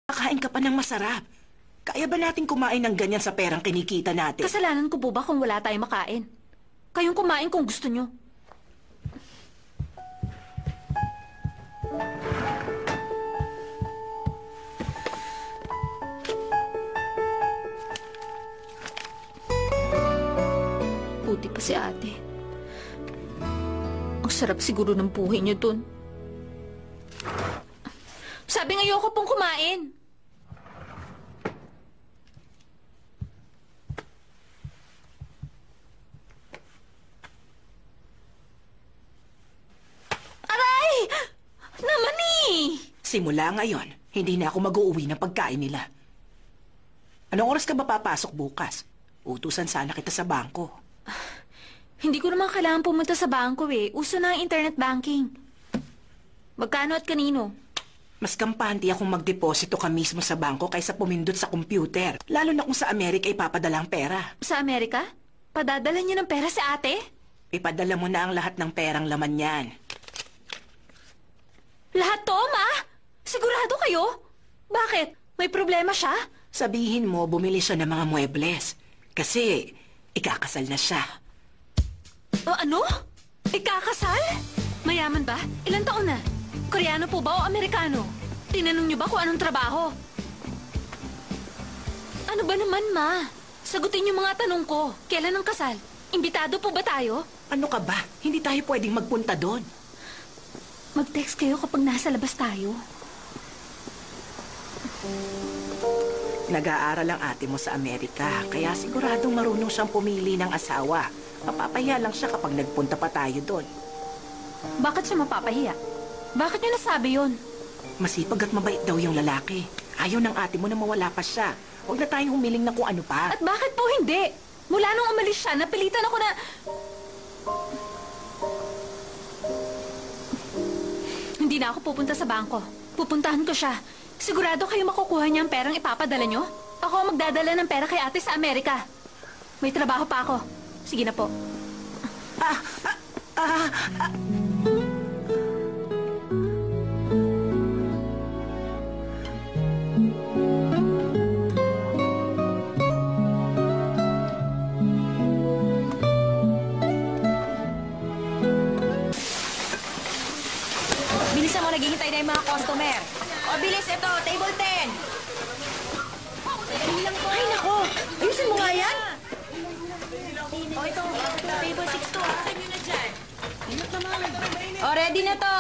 Kakain ka pa ng masarap. Kaya ba natin kumain ng ganyan sa perang kinikita natin? Kasalanan ko po ba kung wala tayong makain? Kayong kumain kung gusto nyo. Buti pa si ate. Ang sarap siguro ng buhay niyo dun. Sabi nga ayoko pong kumain. Aray! Naman eh! Simula ngayon, hindi na ako mag-uuwi ng pagkain nila. Anong oras ka ba papasok bukas? Utusan sana kita sa bangko. Hindi ko naman kailangan pumunta sa bangko eh. Uso na ang internet banking. Magkano at kanino? Mas kampante akong magdeposito ka mismo sa bangko kaysa pumindot sa computer. Lalo na kung sa Amerika ipapadala ang pera. Sa Amerika? Padadala niyo ng pera sa ate? Ipadala mo na ang lahat ng perang laman yan. Lahat to, ma? Sigurado kayo? Bakit? May problema siya? Sabihin mo, bumili siya ng mga muebles. Kasi, ikakasal na siya. Ano? Ikakasal? Mayaman ba? Ilang taon na? Koreano po ba o Amerikano? Tinanong niyo ba kung anong trabaho? Ano ba naman, ma? Sagutin niyo mga tanong ko. Kailan ang kasal? Imbitado po ba tayo? Ano ka ba? Hindi tayo pwedeng magpunta doon. Mag-text kayo kapag nasa labas tayo. Nag-aaral ang ate mo sa Amerika, kaya siguradong marunong siyang pumili ng asawa. Mapapahiya lang siya kapag nagpunta pa tayo doon. Bakit siya mapapahiya? Bakit niyo nasabi yon? Masipag at mabait daw yung lalaki. Ayaw ng ate mo na mawala pa siya. Huwag na tayong humiling na kung ano pa. At bakit po hindi? Mula nung umalis siya, napilitan ako na... Hindi na ako pupunta sa bangko. Pupuntahan ko siya. Sigurado kayo makukuha niya ang perang ipapadala niyo? Ako ang magdadala ng pera kay ate sa Amerika. May trabaho pa ako. Sige na po. Bilisan mo, naghihintay na yung mga customer. O, bilis, ito, table 10. Ay, nako! Ayusin mo nga yan! O, ito, table 6 to, ha? O, ready na to.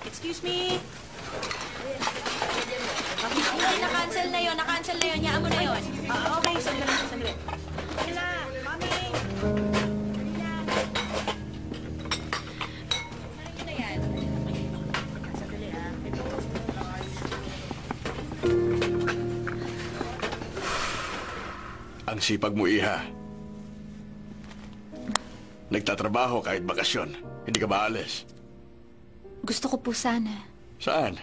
Excuse me. Hindi, na-cancel na yun, na-cancel na yun. Yaan mo na yun. Okay, sandali, sandali. Kila, mami! Ang sipag mo, Iha. Nagtatrabaho kahit bakasyon. Hindi ka ba alis? Gusto ko po sana. Saan?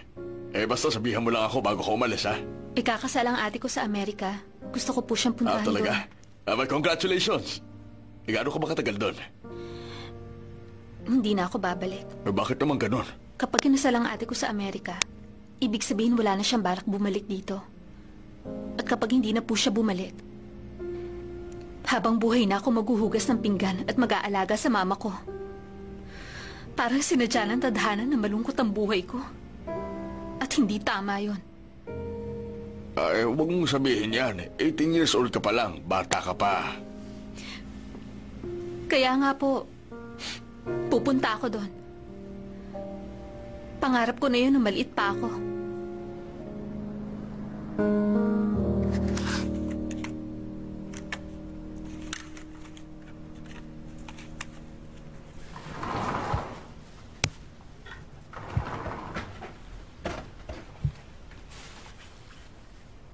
Basta sabihan mo lang ako bago ka umalis, ha? Ikakasal ang ate ko sa Amerika. Gusto ko po siyang puntahan Talaga? doon. Well, congratulations! Gaano ka ba katagal doon? Hindi na ako babalik. Bakit naman ganun? Kapag kinasal ang ate ko sa Amerika, ibig sabihin wala na siyang balak bumalik dito. At kapag hindi na po siya bumalik, habang buhay na ako maghuhugas ng pinggan at mag-aalaga sa mama ko. Parang sinadya ng tadhana na malungkot ang buhay ko. At hindi tama yon. Huwag mong sabihin yan. 18 years old ka pa lang. Bata ka pa. Kaya nga po, pupunta ako doon. Pangarap ko na yun nung maliit pa ako.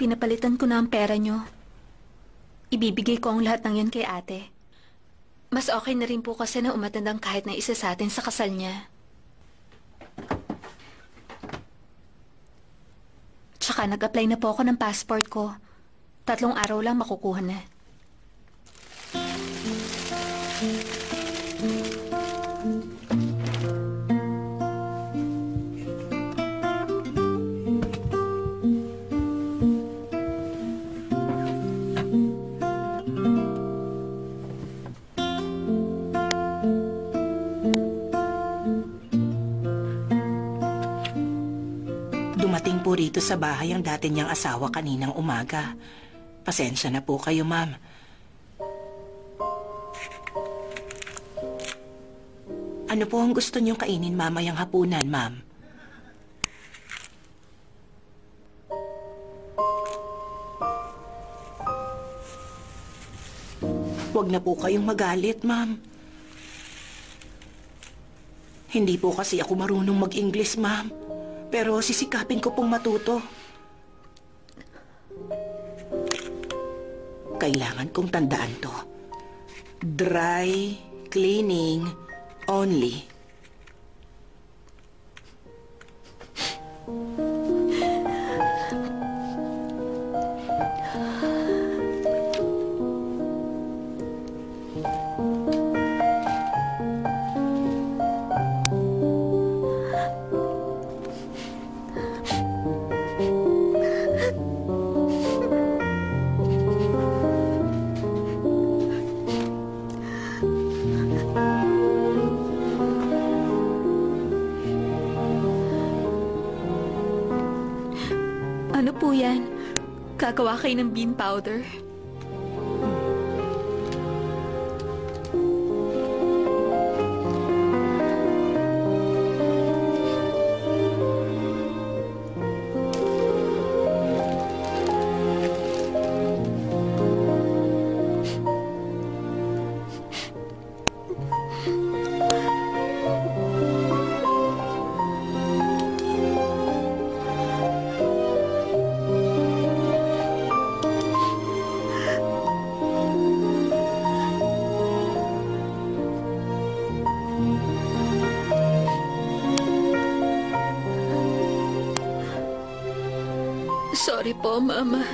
Pinapalitan ko na ang pera nyo. Ibibigay ko ang lahat ng yan kay ate. Mas okay na rin po kasi na umatandang kahit na isa sa atin sa kasal niya. Tsaka nag-apply na po ako ng passport ko. 3 araw lang makukuha na. Dumating po rito sa bahay ang dati niyang asawa kaninang umaga. Pasensya na po kayo, ma'am. Ano po ang gusto niyong kainin mamayang hapunan, ma'am? Huwag na po kayong magalit, ma'am. Hindi po kasi ako marunong mag-Ingles, ma'am. Pero sisikapin ko pong matuto. Kailangan kong tandaan to. Dry cleaning only. Ano po yan? Gagawa kayo ng bean powder? Sorry po, Mama.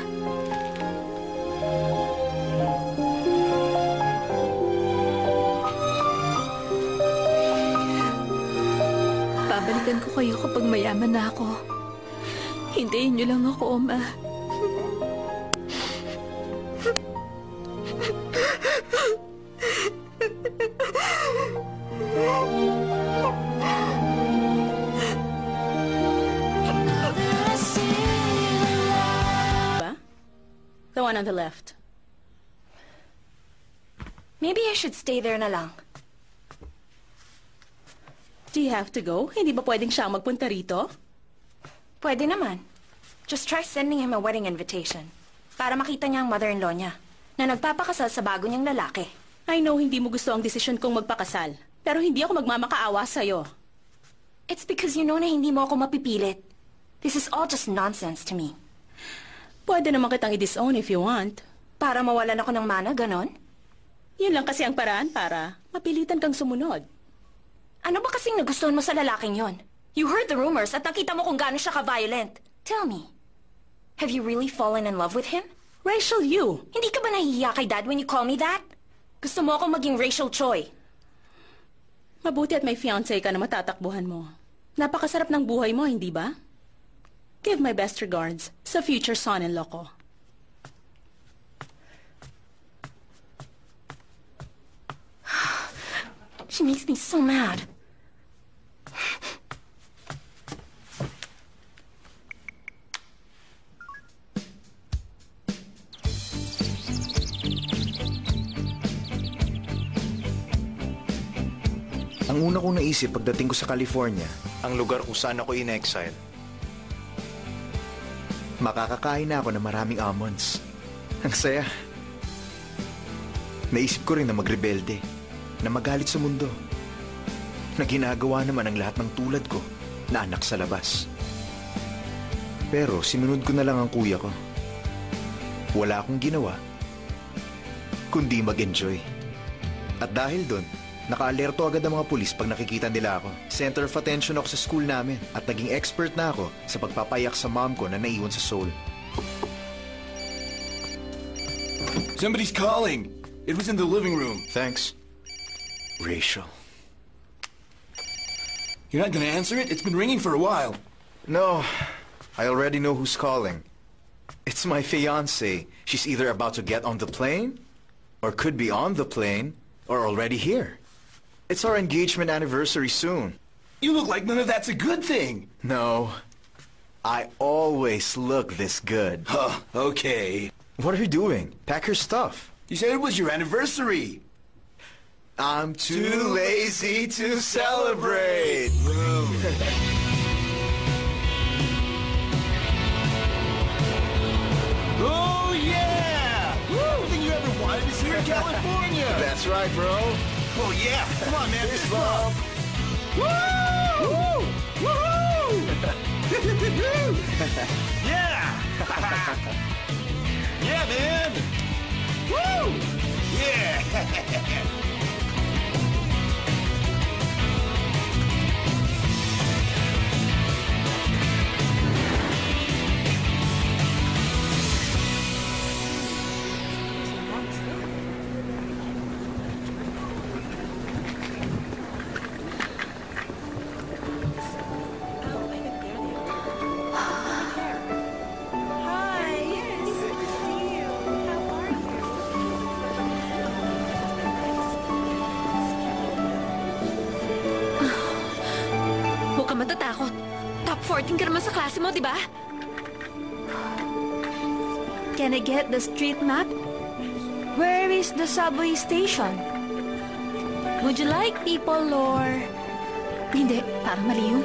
Babalikan ko kayo kapag mayaman na ako. Hintayin niyo lang ako, Ma. The one on the left. Maybe I should stay there na lang. Do you have to go? Hindi ba pwedeng siya ang magpunta rito? Pwede naman. Just try sending him a wedding invitation. Para makita niya ang mother-in-law niya na nagpapakasal sa bago niyang lalaki. I know hindi mo gusto ang desisyon kong magpakasal. Pero hindi ako magmamakaawa sa'yo. It's because you know na hindi mo ako mapipilit. This is all just nonsense to me. Pwede naman kitang i-disown if you want. Para mawalan ako ng mana, ganon? Yun lang kasi ang paraan para mapilitan kang sumunod. Ano ba kasing nagustuhan mo sa lalaking yon? You heard the rumors at nakita mo kung gaano siya ka-violent. Tell me, have you really fallen in love with him? Rachel, you! Hindi ka ba nahihiya kay Dad when you call me that? Gusto mo akong maging Rachel Choi. Mabuti at may fiancé ka na matatakbuhan mo. Napakasarap ng buhay mo, hindi ba? Give my best regards sa future son-in-law ko. She makes me so mad. Ang una kong naisip pagdating ko sa California, ang lugar kung saan ako in-exile. Makakakain na ako ng maraming almonds. Ang saya. Naisip ko rin na magrebelde, na magalit sa mundo, na ginagawa naman ang lahat ng tulad ko na anak sa labas. Pero sinunod ko na lang ang kuya ko. Wala akong ginawa, kundi mag-enjoy. At dahil doon, naka-alerto agad ang mga pulis pag nakikita nila ako. Center of attention ako sa school namin at naging expert na ako sa pagpapayak sa mom ko na naiwan sa Seoul. Somebody's calling. It was in the living room. Thanks, Rachel. You're not gonna answer it? It's been ringing for a while. No, I already know who's calling. It's my fiancée. She's either about to get on the plane, or could be on the plane, or already here. It's our engagement anniversary soon. You look like none of that's a good thing. No, I always look this good. Huh, okay. What are you doing? Pack your stuff. You said it was your anniversary. I'm too lazy to celebrate. Oh, yeah! Woo! Everything you ever wanted is here in California. That's right, bro. Oh, yeah. Come on, man. Fist bump. Woo! Woo! Yeah! Yeah, man! Woo! Yeah! Huwag ka matatakot. Top 14 ka naman sa klase mo, di ba? Can I get the street map? Where is the subway station? Would you like people or... Hindi, parang mali yun.